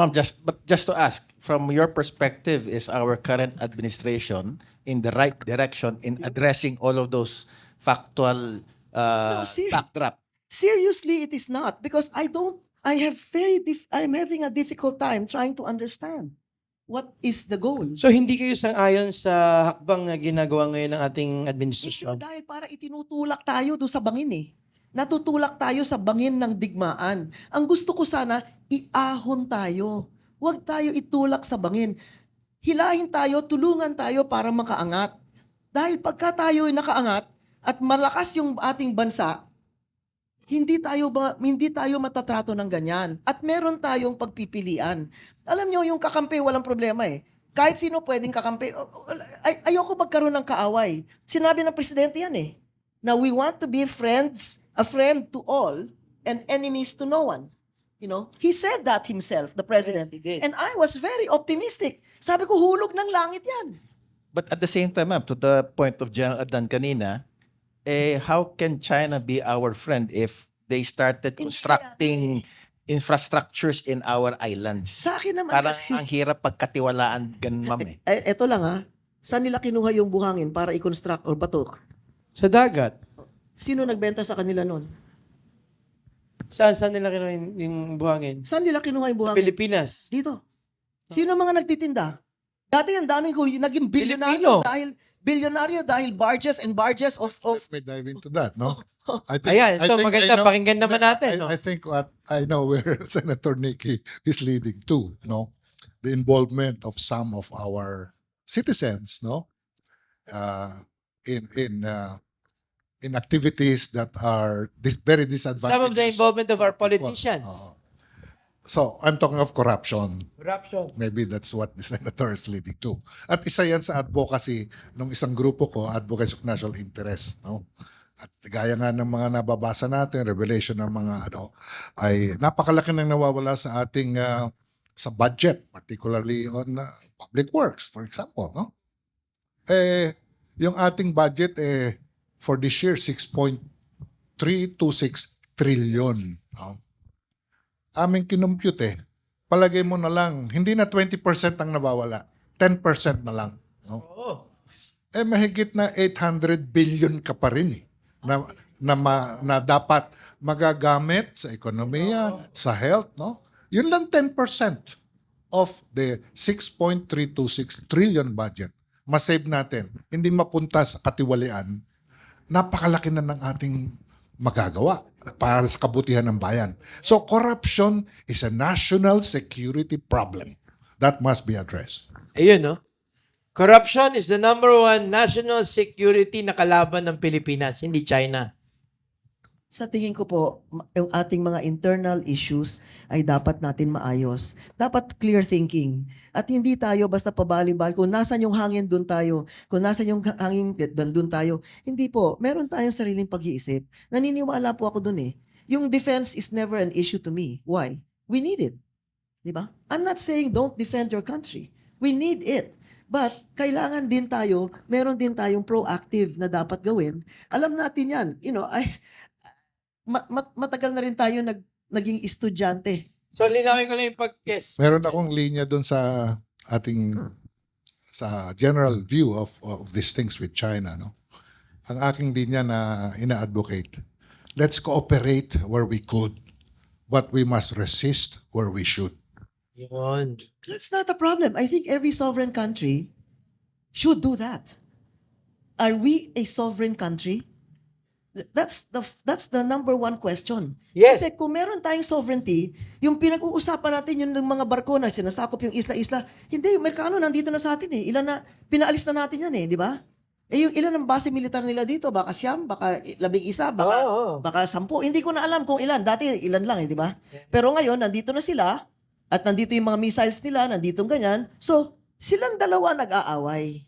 Ma'am, just to ask, from your perspective, is our current administration in the right direction in addressing all of those factual No, backdrop? seriously, it is not because I'm having a difficult time trying to understand what is the goal. So hindi kayo sang-ayon sa hakbang na ginagawa ngayon ng ating Hindi, administrasyon? dahil para itinutulak tayo doon sa bangin eh. Natutulak tayo sa bangin ng digmaan. Ang gusto ko sana, iahon tayo. Huwag tayo itulak sa bangin. Hilahin tayo, tulungan tayo para makaangat. Dahil pagka tayo ay nakaangat at malakas yung ating bansa, hindi tayo matatrato ng ganyan. At meron tayong pagpipilian. Alam nyo, yung kakampi, walang problema eh. Kahit sino pwedeng kakampi. Ayoko magkaroon ng kaaway. Sinabi ng presidente yan eh. Now, we want to be friends, a friend to all, and enemies to no one. You know, he said that himself, the president. Yes, he did. And I was very optimistic. Sabi ko, hulog ng langit yan. But at the same time, ma'am, to the point of General Adan kanina, how can China be our friend if they started constructing infrastructures in our islands? Sa akin naman Parang kasi, ang hirap pagkatiwalaan ganun, ma'am eh. eto lang ha, saan nila kinuha yung buhangin para i-construct or batok? Sa dagat? Sino nagbenta sa kanila nun? Saan nila kinuha yung buhangin? Saan nila kinuha yung Sa buhangin? Pilipinas. Dito. Sino mga nagtitinda? Dati ang daming naging Pilipino. bilyonaryo dahil barges and barges of Let me dive into that, no? Ayan, so maganda, I know- pakinggan naman natin, no? I think what I know where Senator Nikki is leading to, no? The involvement of some of our citizens, no? In activities that are very disadvantageous. Some of the involvement of our people. politicians. So, I'm talking of corruption. Corruption. Maybe that's what the senator is leading to. At isa yan sa advocacy ng isang grupo ko, Advocacy of National Interest. No? At gaya nga ng mga nababasa natin, revelation ng mga ay napakalaki nang nawawala sa ating sa budget, particularly on public works, for example. No? Yung ating budget for this year, 6.326 trillion. No? Aming kinumpute, palagay mo na lang, hindi na 20% ang nawawala, 10% na lang. No? Oo. Mahigit na 800 billion ka pa rin na dapat magagamit sa ekonomiya, sa health. No? Yun lang 10% of the 6.326 trillion budget. Masave natin, hindi mapunta sa katiwalian, napakalaki na ng ating magagawa para sa kabutihan ng bayan. So corruption is a national security problem that must be addressed. Ayun, no? Corruption is the #1 national security na kalaban ng Pilipinas, hindi China. Sa tingin ko po, yung ating mga internal issues ay dapat natin maayos. Dapat clear thinking. At hindi tayo basta pabali-bali. Kung nasan yung hangin, doon tayo. Kung nasan yung hangin, doon tayo. Hindi po. Meron tayong sariling pag-iisip. Naniniwala po ako doon eh. Yung defense is never an issue to me. Why? We need it. Diba? I'm not saying don't defend your country. We need it. But kailangan din tayo, meron din tayong proactive na dapat gawin. Alam natin yan. You know, matagal na rin tayo naging estudyante. So, linawin ko lang yung pag-guess. Meron akong linya doon sa ating sa general view of these things with China. No? Ang aking linya na ina-advocate, let's cooperate where we could, but we must resist where we should. Yun. That's not a problem. I think every sovereign country should do that. Are we a sovereign country? That's the #1 question. Yes. Kasi kung meron tayong sovereignty, yung pinag-uusapan natin yung mga barko na sinasakop yung isla-isla, hindi, yung Amerikano nandito na sa atin eh. Ilan na, pinaalis na natin yan eh, di ba? Yung ilan ang base militar nila dito? Baka siyam, baka 11, baka 10. Hindi ko na alam kung ilan. Dati ilan lang eh, di ba? Pero ngayon, nandito na sila, at nandito yung mga missiles nila, nandito ganyan. So, silang dalawa nag-aaway.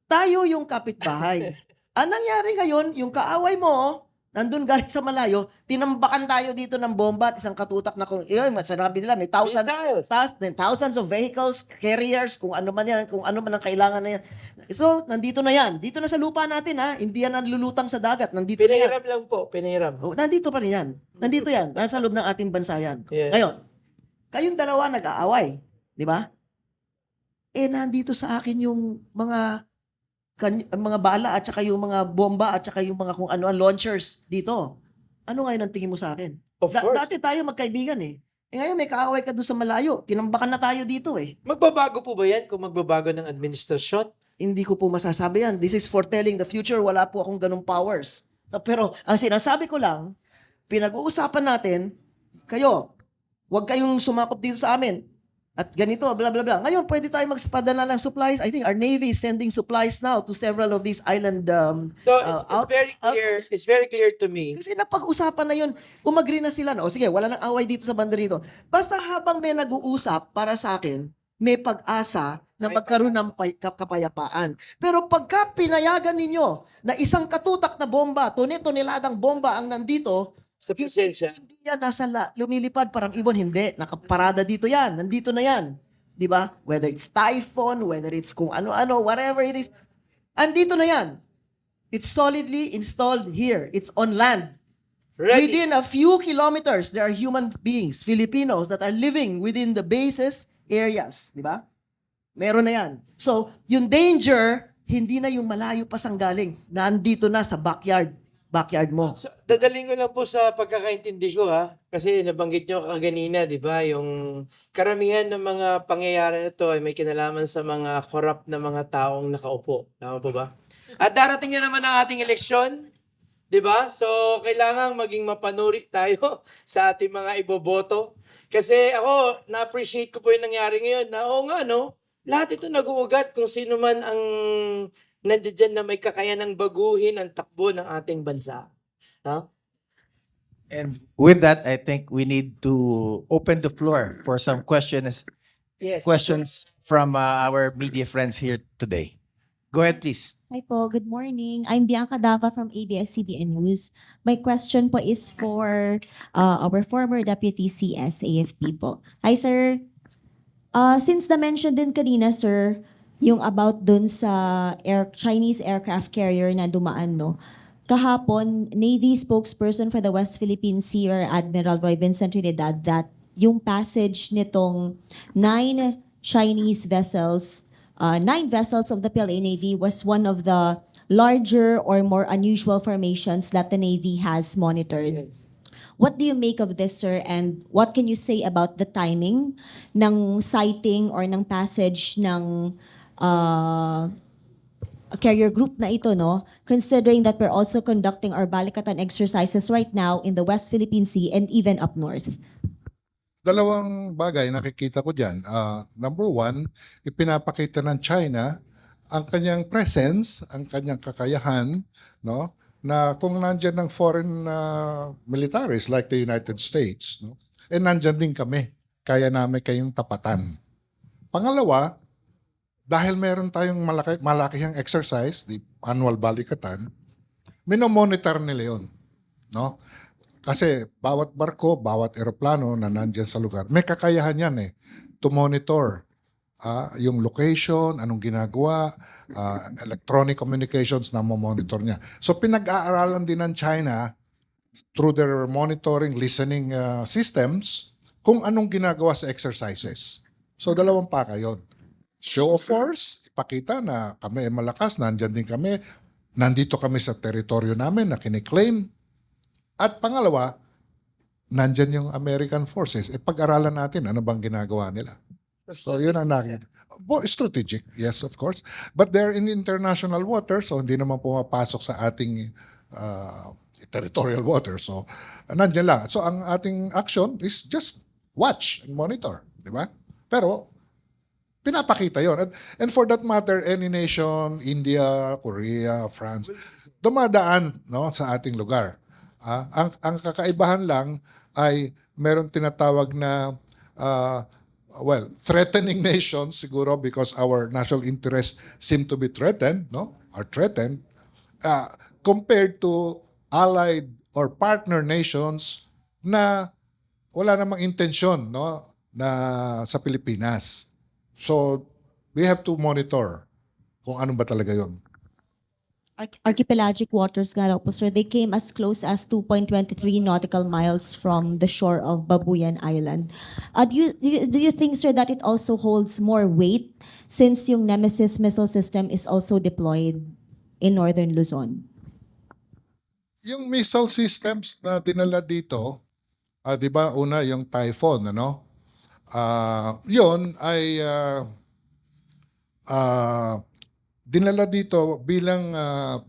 Tayo yung kapitbahay. Ang nangyari ngayon, yung kaaway mo, nandun galing sa malayo, tinambakan tayo dito ng bomba at isang katutak na kung, yun, sanabi nila, may thousands of vehicles, carriers, kung ano man yan, kung ano man ang kailangan na yan. So, nandito na yan. Dito na sa lupa natin, ha? Hindi yan nalulutang sa dagat. Nandito na yan. Pinahiram lang po, pinahiram. Oh, nandito pa rin yan. Nandito yan. Nasa loob ng ating bansa yan. Yeah. Ngayon, Kayong dalawa nag-aaway, di ba? Nandito sa akin yung mga bala at saka yung mga bomba at saka yung mga kung ano launchers dito. Ano ngayon ang tingin mo sa akin? Of course. Dati tayo magkaibigan eh. Ngayon may kaaway ka doon sa malayo. Tinambakan na tayo dito eh. Magbabago po ba yan kung magbabago ng administrasyon? Hindi ko po masasabi yan. This is foretelling the future. Wala po akong ganung powers. Pero ang sinasabi ko lang, pinag-uusapan natin, kayo, huwag kayong sumakop dito sa amin. At ganito, bla bla bla. Ngayon, pwede tayo magpadala ng supplies. I think our Navy is sending supplies now to several of these island So, out- it's very clear to me. Kasi napag-usapan na yun, umagri na sila. O sige, wala nang away dito sa banda rito. Basta habang may nag-uusap, para sa akin, may pag-asa na magkaroon ng kapayapaan. Pero pagka pinayagan ninyo na isang katutak na bomba, toniladang bomba ang nandito, Sa presensya. hindi yan lumilipad parang ibon, hindi. Nakaparada dito yan, nandito na yan. Di ba? Whether it's typhoon, whether it's kung ano-ano, whatever it is, andito na yan. It's solidly installed here. It's on land. Ready. Within a few kilometers, there are human beings, Filipinos, that are living within the bases areas. Di ba? Meron na yan. So, yung danger, hindi na yung malayo pa sang galing. Nandito na sa backyard mo. So, dadaling ko lang po sa pagkakaintindi ko ha. Kasi nabanggit nyo kaganina, di ba? Yung karamihan ng mga pangyayari na to ay may kinalaman sa mga corrupt na mga taong nakaupo. Tama po ba? At darating na naman ang ating eleksyon. Di ba? So, kailangan maging mapanuri tayo sa ating mga iboboto. Kasi ako, na-appreciate ko po yung nangyari ngayon na oo nga, no? Lahat ito nag-uugat kung sino man ang nandiyan na may kakayanang baguhin ang takbo ng ating bansa. No? And with that, I think we need to open the floor for some questions Yes. from our media friends here today. Go ahead, please. Hi po, good morning. I'm Bianca Dava from ABS-CBN News. My question po is for our former Deputy CS AFP po. Hi sir, since na-mention din kanina sir, yung about dun sa Chinese aircraft carrier na dumaan, no? Kahapon, Navy spokesperson for the West Philippine Sea, or Admiral Roy Vincent Trinidad, that yung passage nitong 9 Chinese vessels, 9 vessels of the PLA Navy was one of the larger or more unusual formations that the Navy has monitored. What do you make of this, sir? And what can you say about the timing ng sighting or ng passage ng carrier group na ito, no? Considering that we're also conducting our balikatan exercises right now in the West Philippine Sea and even up north. Dalawang bagay nakikita ko dyan. Number one, ipinapakita ng China ang kanyang presence, ang kanyang kakayahan, no? Na kung nandyan ng foreign militaries like the United States, no? Nandyan din kami. Kaya namin kayong tapatan. Pangalawa, dahil meron tayong malakihang exercise, the annual balikatan, minomonitor nila yun. No? Kasi bawat barko, bawat eroplano na nandyan sa lugar, may kakayahan yan to monitor yung location, anong ginagawa, electronic communications na monitor niya. So pinag-aaralan din ng China through their monitoring, listening systems kung anong ginagawa sa exercises. So dalawang paka yun. Show of force, ipakita na kami ay malakas, nandyan din kami, nandito kami sa teritoryo namin na kiniklaim. At pangalawa, nandyan yung American forces. Pag-aralan natin ano bang ginagawa nila. So yun ang nakita. Strategic, yes, of course. But they're in international waters, so hindi naman pumapasok sa ating territorial waters. So nandyan lang. So ang ating action is just watch and monitor. Di ba? Pero pinapakita yon. And for that matter, any nation, India, Korea, France, dumadaan sa ating lugar. Ang kakaibahan lang ay meron tinatawag na threatening nations siguro because our national interests seem to be threatened, are threatened, compared to allied or partner nations na wala namang intensyon na sa Pilipinas. So, we have to monitor kung ano ba talaga yon. archipelagic waters nga raw po, sir. They came as close as 2.23 nautical miles from the shore of Babuyan Island. Do you think, sir, that it also holds more weight since yung Nemesis missile system is also deployed in northern Luzon? Yung missile systems na dinala dito, 'di ba, una yung Typhoon, ano? Yun ay dinala dito bilang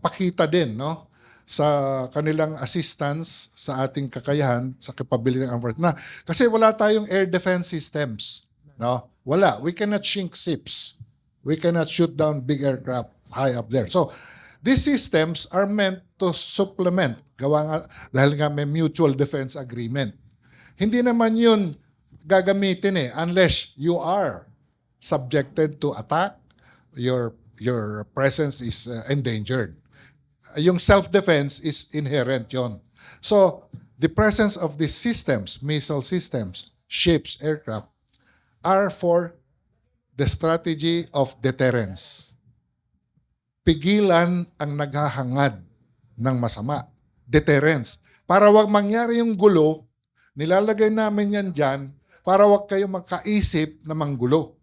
pakita din, no, sa kanilang assistance sa ating kakayahan sa capability ng na kasi wala tayong air defense systems, no? Wala. We cannot sink ships. We cannot shoot down big aircraft high up there. So these systems are meant to supplement dahil nga may mutual defense agreement. Hindi naman yun gagamitin unless you are subjected to attack, your presence is endangered. Yung self-defense is inherent yon. So, the presence of these systems, missile systems, ships, aircraft, are for the strategy of deterrence. Pigilan ang naghahangad ng masama. Deterrence. Para wag mangyari yung gulo, nilalagay namin yan dyan para wag kayo magkaisip na manggulo.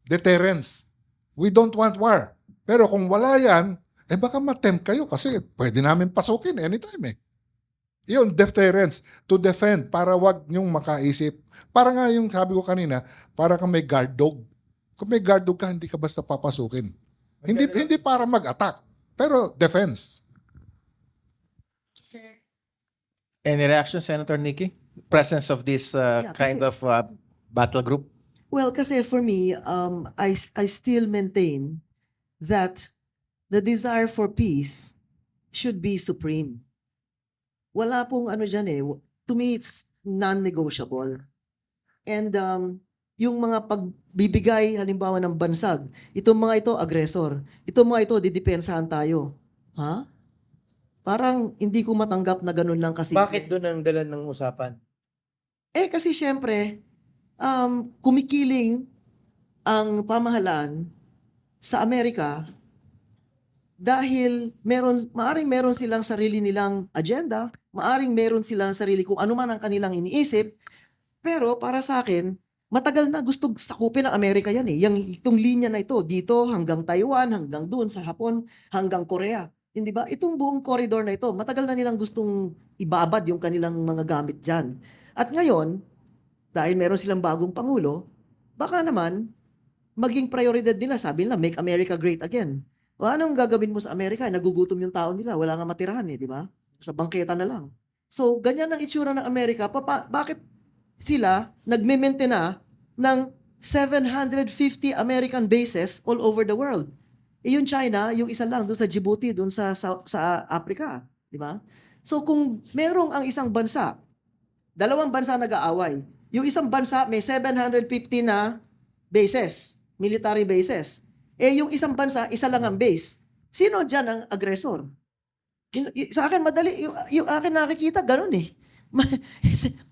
Deterrence. We don't want war. Pero kung wala yan, baka matempt kayo kasi pwede namin pasukin anytime Yun, deterrence. To defend, para wag nyong makaisip. Para nga yung sabi ko kanina, para kang may guard dog. Kung may guard dog ka, hindi ka basta papasukin. Hindi para mag-attack, pero defense. Any reaction, Senator Nikki? Presence of this kind of battle group? Well, kasi for me, I still maintain that the desire for peace should be supreme. Wala pong ano dyan to me, it's non-negotiable. And yung mga pagbibigay, halimbawa ng bansag, itong mga ito, aggressor. Itong mga ito, didepensahan tayo. Ha? Parang hindi ko matanggap na ganun lang kasi. Bakit doon ang dalan ng usapan? Kasi syempre, kumikiling ang pamahalaan sa Amerika dahil maaring meron silang sarili nilang agenda, maaring meron silang sarili kung ano man ang kanilang iniisip, pero para sa akin, matagal na gusto sakupin ng Amerika yan itong linya na ito, dito hanggang Taiwan, hanggang doon sa Hapon, hanggang Korea. Hindi ba? Itong buong corridor na ito, matagal na nilang gustong ibabad yung kanilang mga gamit dyan. At ngayon, dahil meron silang bagong pangulo, baka naman, maging prioridad nila, sabi nila, make America great again. O anong gagawin mo sa Amerika? Nagugutom yung tao nila, wala nga matirahan di ba? Sa bangketa na lang. So, ganyan ang itsura ng Amerika. Bakit sila nagme-maintain na ng 750 American bases all over the world? Yung China, yung isa lang doon sa Djibouti, doon sa Africa, di ba? So kung merong ang isang bansa, dalawang bansa nag-aaway, yung isang bansa may 750 na bases, military bases. Yung isang bansa, isa lang ang base. Sino dyan ang aggressor? Sa akin, madali. Yung akin nakikita, ganun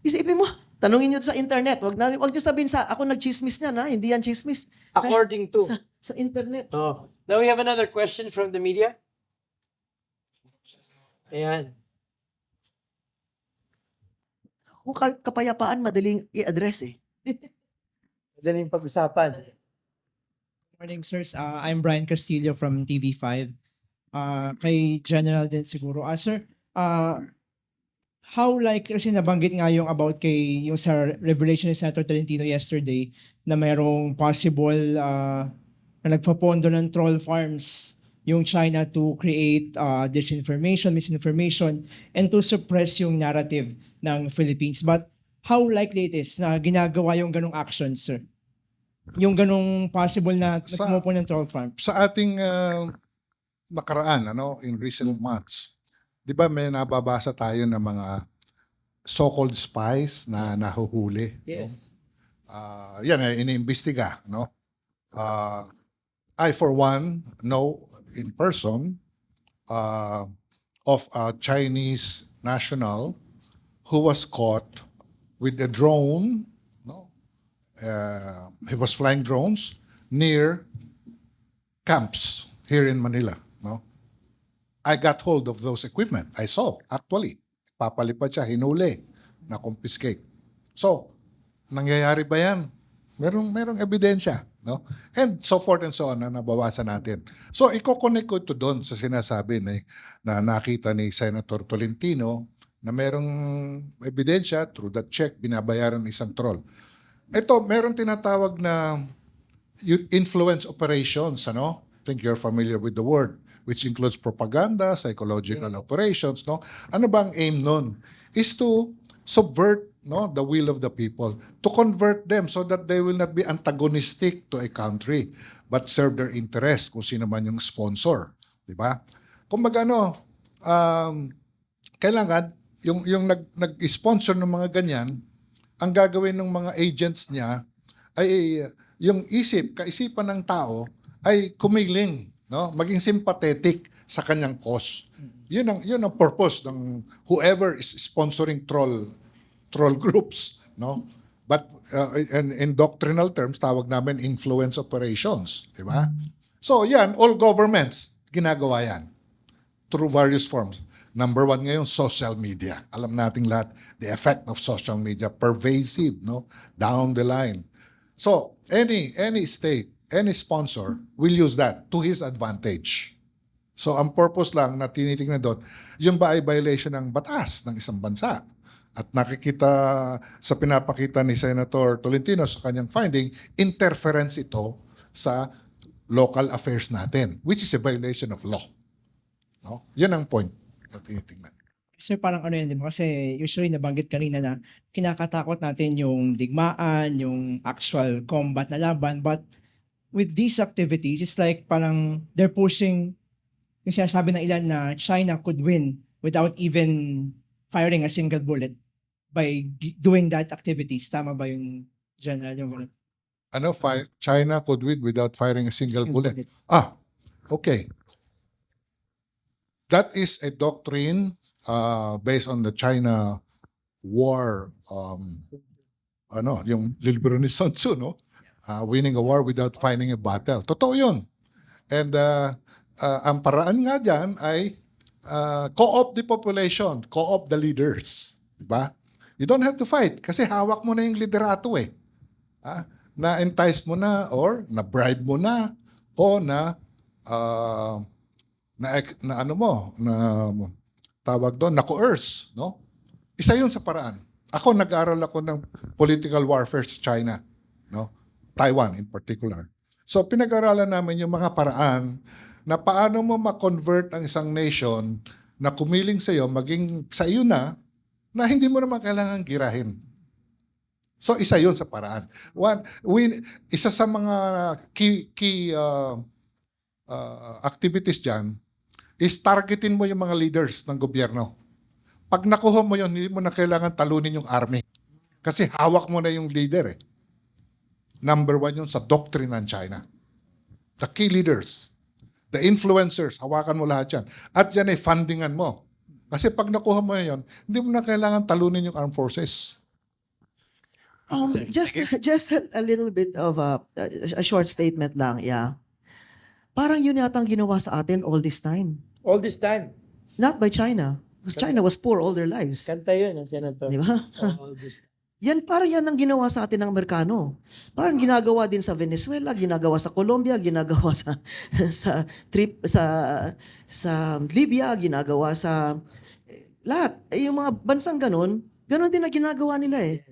Isipin mo, tanungin nyo sa internet. Wag nyo sabihin ako nag-chismis niyan, hindi yan chismis. According to. Sa internet. Oh. Now we have another question from the media. Ayan. Kung kapayapaan, madaling i-address Madaling pag-usapan. Morning, sirs. I'm Brian Castillo from TV5. Kay General din siguro. Sir, how kasi nabanggit nga yung about yung sa revelation ni Senator Tolentino yesterday na mayroong possible na nagpapondo ng troll farms yung China to create disinformation, misinformation, and to suppress yung narrative ng Philippines. But how likely it is na ginagawa yung ganong actions, sir? Yung ganong possible na nagpumupo ng troll farm? Sa ating nakaraan, in recent months, di ba may nababasa tayo ng mga so-called spies na nahuhuli? Yes. Yan iniimbestiga, I, for one, know in person of a Chinese national who was caught with a drone. He was flying drones near camps here in Manila. I got hold of those equipment. I saw, actually. Papalipad siya, hinuli, na-confiscate. So, nangyayari ba yan? Merong ebidensya. No? And so forth and so on na nabawasan natin. So, iko-connect ko ito doon sa sinasabi na nakita ni Senator Tolentino na merong ebidensya, through that check, binabayaran ng isang troll. Ito, merong tinatawag na influence operations, ano? I think you're familiar with the word, which includes propaganda, psychological operations, no? Ano ba ang aim nun? Is to subvert, no, the will of the people, to convert them so that they will not be antagonistic to a country, but serve their interest kung sino man yung sponsor, di ba? Kumbaga kailangan yung nag-sponsor ng mga ganyan, ang gagawin ng mga agents niya ay yung kaisipan ng tao ay kumiling, no? Maging sympathetic sa kanyang cause. Yun ang purpose ng whoever is sponsoring troll groups, no? But in doctrinal terms, tawag namin influence operations, di ba? So yan, all governments ginagawa yan through various forms. Number one ngayon, social media. Alam nating lahat, the effect of social media, pervasive, no? Down the line. So, any state, any sponsor will use that to his advantage. So, ang purpose lang na tinitingnan doon, yung ba ay violation ng batas ng isang bansa. At nakikita sa pinapakita ni Senator Tolentino sa kanyang finding, interference ito sa local affairs natin, which is a violation of law. No? Yun ang point na tinitingnan. Sir, parang ano yan, di ba? Kasi usually nabanggit kanina na kinakatakot natin yung digmaan, yung actual combat na laban. But with these activities, it's like parang they're pushing yung sinasabi ng ilan na China could win without even firing a single bullet by doing that activities. Tama ba yung general yung China could win without firing a single bullet. Okay. That is a doctrine based on the China war, yung libro ni Sun Tzu, no? Winning a war without fighting a battle. Totoo yun. And ang paraan nga dyan ay co-opt the population, co-opt the leaders. Diba? You don't have to fight kasi hawak mo na yung liderato eh. Na-entice mo na or na-bribe mo na o tawag doon, na-coerce, no? Isa yun sa paraan. Ako, nag-aral ako ng political warfare sa China, no? Taiwan in particular. So, pinag-aralan namin yung mga paraan na paano mo ma-convert ang isang nation na kumiling sa iyo, maging sa iyo na hindi mo naman kailangan girahin. So, isa yun sa paraan. Isa sa mga key activities dyan is targetin mo yung mga leaders ng gobyerno. Pag nakuha mo yun, hindi mo na kailangan talunin yung army. Kasi hawak mo na yung leader eh. Number one yun sa doctrine ng China. The key leaders, the influencers, hawakan mo lahat yan. At yan ay fundingan mo. Kasi pag nakuha mo na yun, hindi mo na kailangan talunin yung armed forces. Just a little bit of a short statement lang, yeah. Parang yun yata ang ginawa sa atin all this time. All this time. Not by China. Because China was poor all their lives. Kanta yun, Senator. Di ba? All this time. Parang yan ang ginawa sa atin ng Amerikano. Parang ginagawa din sa Venezuela, ginagawa sa Colombia, ginagawa sa Libya, ginagawa sa lahat. Yung mga bansang ganun din na ginagawa nila eh.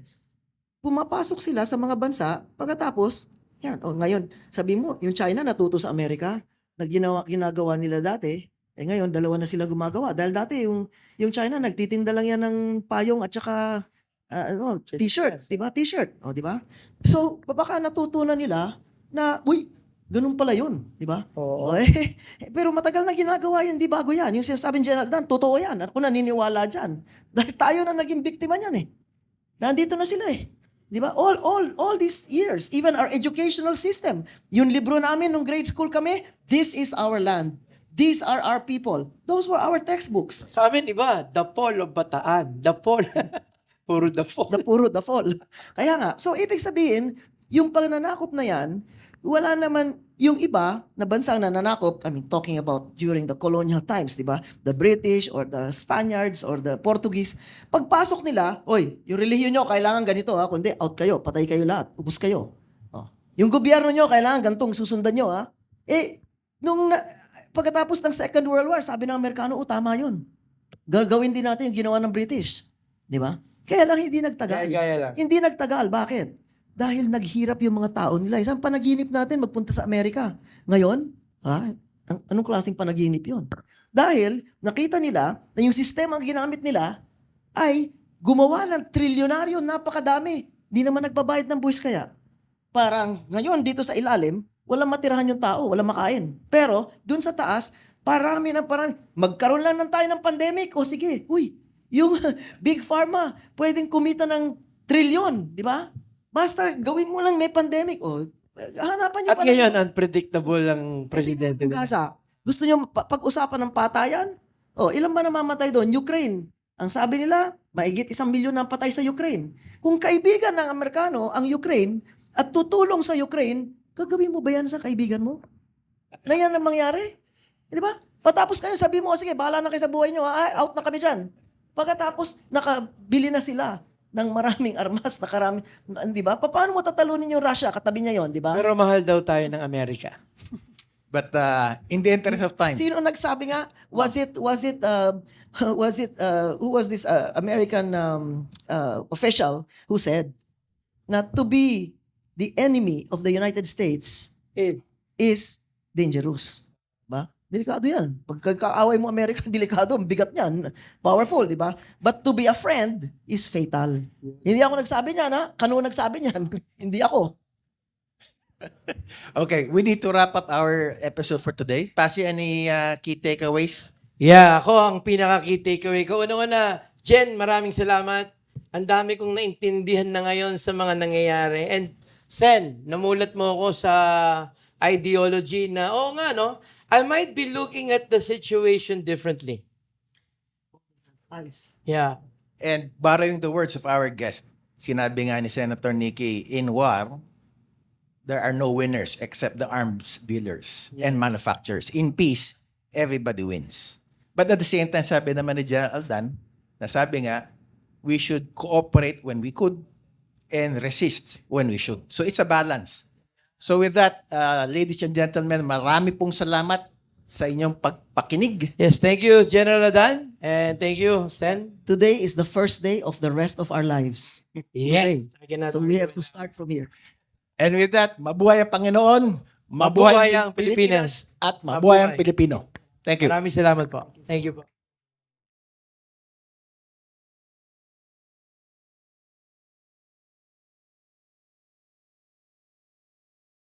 Pumapasok sila sa mga bansa, pagkatapos, ngayon, sabi mo, yung China natuto sa Amerika, na ginagawa nila dati, ngayon, dalawa na sila gumagawa. Dahil dati, yung China, nagtitinda lang yan ng payong at saka t-shirt, di ba? T-shirt, di ba? So, baka natutunan nila na, ganun pala yun, di ba? Oo. Pero matagal na ginagawa yan, di bago yan. Yung sinasabing General Dan, totoo yan. Ako naniniwala dyan. Dahil tayo na naging biktima niyan eh. Nandito na sila eh. Di ba? All these years, even our educational system. Yung libro namin nung grade school kami, this is our land. These are our people. Those were our textbooks. Sa amin, iba, the fall of Bataan. The fall. Puro the fall. Puro the fall. Kaya nga, so ibig sabihin, yung pananakop na yan, wala naman, yung iba na bansang nananakop, I mean, talking about during the colonial times, di ba? The British or the Spaniards or the Portuguese, pagpasok nila, oy, yung relihiyon nyo, kailangan ganito ha, kundi out kayo, patay kayo lahat, ubus kayo. Oh. Yung gobyerno nyo, kailangan gantong susundan nyo ha. Pagkatapos ng Second World War, sabi ng Amerikano, tama yun. Gagawin din natin yung ginawa ng British. Di ba? Kaya lang hindi nagtagal. Gaya lang. Hindi nagtagal. Bakit? Dahil naghirap yung mga tao nila. Isang panaginip natin magpunta sa Amerika. Ngayon, anong klaseng panaginip yun? Dahil nakita nila na yung sistema ang ginamit nila ay gumawa ng trilyonaryo, napakadami. Di naman nagbabayad ng buwis kaya. Parang ngayon dito sa ilalim, walang matirahan yung tao, walang makain. Pero dun sa taas, parami. Magkaroon lang tayo ng pandemic. O sige, yung Big Pharma, pwedeng kumita ng trilyon, di ba? Basta gawin mo lang may pandemic. Hanapan nyo At ngayon, unpredictable ang presidente. Gusto nyo pag-usapan ng patayan? Ilan ba namamatay doon? Ukraine. Ang sabi nila, maigit 1 milyon na patay sa Ukraine. Kung kaibigan ng Amerikano ang Ukraine at tutulong sa Ukraine, gagawin mo ba yan sa kaibigan mo? Na yan ang mangyari? Di ba? Patapos kayo, sabi mo, sige, bahala na kayo sa buhay nyo, out na kami dyan. Pagkatapos, nakabili na sila ng maraming armas, di ba? Paano mo tatalunin yung Russia? Katabi niya yon, di ba? Pero mahal daw tayo ng Amerika. But in the interest of time, Sino nagsabi nga? Who was this American official who said na to be the enemy of the United States is dangerous. Ba? Delikado yan. Pagkakaaway mo Amerika, delikado, ang bigat niyan. Powerful, di ba? But to be a friend is fatal. Hindi ako nagsabi niyan, ha? Kano nagsabi niyan? Hindi ako. okay, we need to wrap up our episode for today. Pasi, any key takeaways? Yeah, ako ang pinaka-key takeaway ko. Una-una, Jen, maraming salamat. Ang dami kong naintindihan na ngayon sa mga nangyayari. And Sen, namulat mo ako sa ideology na, nga, no? I might be looking at the situation differently. Yeah. And borrowing the words of our guest, sinabi nga ni Senator Nikki, in war, there are no winners except the arms dealers and manufacturers. In peace, everybody wins. But at the same time, sabi naman ni General Aldan, na sabi nga, we should cooperate when we could and resist when we should. So it's a balance. So with that, ladies and gentlemen, marami pong salamat sa inyong pagpakinig. Yes, thank you, General Adan. And thank you, Sen. Today is the first day of the rest of our lives. Yes. So we have to start from here. And with that, mabuhay ang Panginoon, Mabuhay mabuhay ang ang Pilipinas, Pilipinas, at mabuhay ang mabuhay. Pilipino. Thank you. Maraming salamat po. Thank you po.